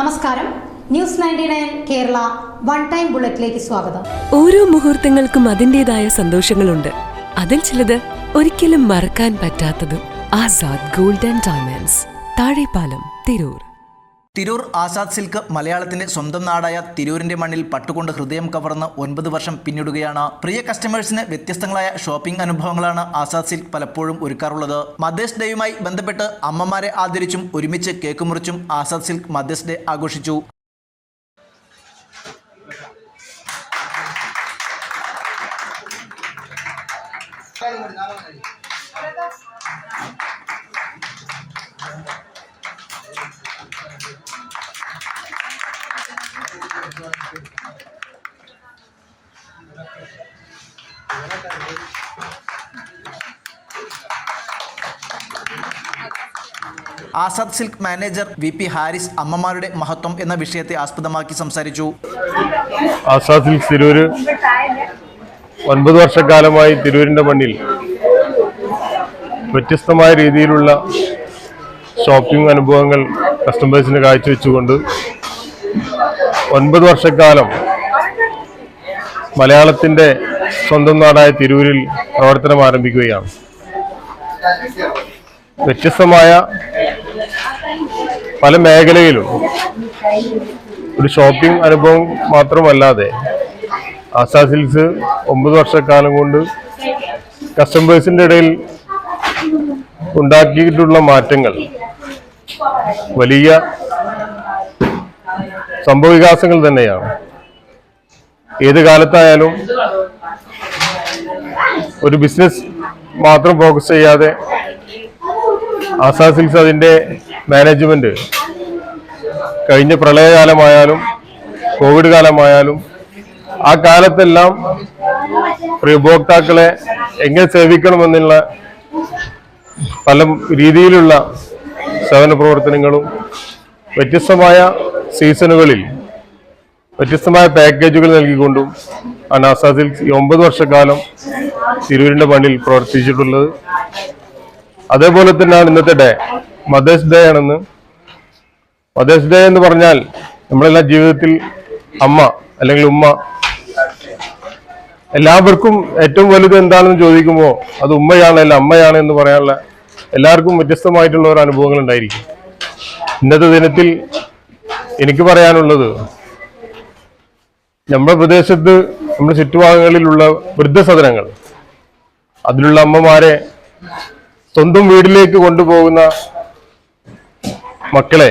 നമസ്കാരം. News 99 Kerala one time ബുള്ളറ്റിലേക്ക് സ്വാഗതം. ഓരോ മുഹൂർത്തങ്ങൾക്കും അതിൻ്റെതായ സന്തോഷങ്ങളുണ്ട്. അതിൽ ചിലത് ഒരിക്കലും മറക്കാൻ പറ്റാത്തതും. Azad gold and diamonds, Thazhepalam, Tirur. Tirur Azad silk മലയാളത്തിന്റെ സ്വന്തം നാടായ തിരൂരിന്റെ മണ്ണിൽ പട്ടുകൊണ്ട് ഹൃദയം കവർന്ന് 9 വർഷം പിന്നിടുകയാണ്. പ്രിയ കസ്റ്റമേഴ്സിന് വ്യത്യസ്തങ്ങളായ ഷോപ്പിംഗ് അനുഭവങ്ങളാണ് ആസാദ് സിൽക്ക് പലപ്പോഴും ഒരുക്കാറുള്ളത്. മദേഴ്സ് ഡേയുമായി ബന്ധപ്പെട്ട് അമ്മമാരെ ആദരിച്ചും ഒരുമിച്ച് കേക്ക് മുറിച്ചും ആസാദ് സിൽക്ക് മദേഴ്സ് ഡേ ആഘോഷിച്ചു. Azad silk manager VP Haris അമ്മമാരുടെ മഹത്വം എന്ന വിഷയത്തെ ആസ്പദമാക്കി സംസാരിച്ചു. ആസാദ് സിൽക്ക് തിരൂര് 9 വർഷക്കാലമായി തിരൂരിൻ്റെ മണ്ണിൽ വ്യത്യസ്തമായ രീതിയിലുള്ള ഷോപ്പിംഗ് അനുഭവങ്ങൾ കസ്റ്റമേഴ്സിന് കാഴ്ചവെച്ചുകൊണ്ട് 9 വർഷക്കാലം മലയാളത്തിൻ്റെ സ്വന്തം നാടായ തിരൂരിൽ പ്രവർത്തനം ആരംഭിക്കുകയാണ്. വ്യത്യസ്തമായ പല മേഖലയിലും ഒരു ഷോപ്പിംഗ് അനുഭവം മാത്രമല്ലാതെ ആസാദ് സിൽക്സ് 9 വർഷക്കാലം കൊണ്ട് കസ്റ്റമേഴ്സിൻ്റെ ഇടയിൽ ഉണ്ടാക്കിയിട്ടുള്ള മാറ്റങ്ങൾ വലിയ സംഭവവികാസങ്ങൾ തന്നെയാണ്. ഏത് കാലത്തായാലും ഒരു ബിസിനസ് മാത്രം ഫോക്കസ് ചെയ്യാതെ ആസാദ് സിൽക്സ് അതിൻ്റെ മാനേജ്മെന്റ് കഴിഞ്ഞ പ്രളയകാലമായാലും കോവിഡ് കാലമായാലും ആ കാലത്തെല്ലാം ഉപഭോക്താക്കളെ എങ്ങനെ സേവിക്കണമെന്നുള്ള പല രീതിയിലുള്ള സേവന പ്രവർത്തനങ്ങളും വ്യത്യസ്തമായ സീസണുകളിൽ വ്യത്യസ്തമായ പാക്കേജുകൾ നൽകിക്കൊണ്ടും ആണ് ആസാദ് സിൽക്സ് 9 വർഷക്കാലം തിരൂരിൻ്റെ മണ്ണിൽ പ്രവർത്തിച്ചിട്ടുള്ളത്. അതേപോലെ തന്നെയാണ് ഇന്നത്തെ ഡേ, മദേഴ്സ് ഡേ ആണെന്ന്. മദേഴ്സ് ഡേ എന്ന് പറഞ്ഞാൽ നമ്മളെല്ലാം ജീവിതത്തിൽ അമ്മ അല്ലെങ്കിൽ ഉമ്മ എല്ലാവർക്കും ഏറ്റവും വലുത് എന്താണെന്ന് ചോദിക്കുമ്പോൾ അത് ഉമ്മയാണ് അല്ല അമ്മയാണ് എന്ന് പറയാനുള്ള എല്ലാവർക്കും വ്യത്യസ്തമായിട്ടുള്ള ഒരു അനുഭവങ്ങൾ ഉണ്ടായിരിക്കും. ഇന്നത്തെ ദിനത്തിൽ എനിക്ക് പറയാനുള്ളത്, നമ്മുടെ പ്രദേശത്ത് നമ്മുടെ ചുറ്റുഭാഗങ്ങളിലുള്ള വൃദ്ധസദനങ്ങൾ, അതിലുള്ള അമ്മമാരെ സ്വന്തം വീട്ടിലേക്ക് കൊണ്ടുപോകുന്ന മക്കളെ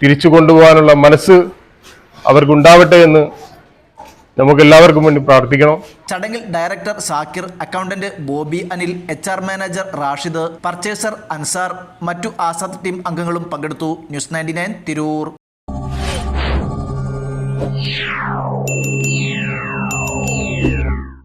തിരിച്ചു കൊണ്ടുപോകാനുള്ള മനസ്സ് അവർക്കുണ്ടാവട്ടെ എന്ന് നമുക്ക് എല്ലാവർക്കും വേണ്ടി പ്രാർത്ഥിക്കണം. ചടങ്ങിൽ director Zakir, accountant Bobby Anil, HR manager Rashid, purchaser Ansar, മറ്റു ആസാദ് ടീം അംഗങ്ങളും പങ്കെടുത്തു. ന്യൂസ് 99 തിരൂർ.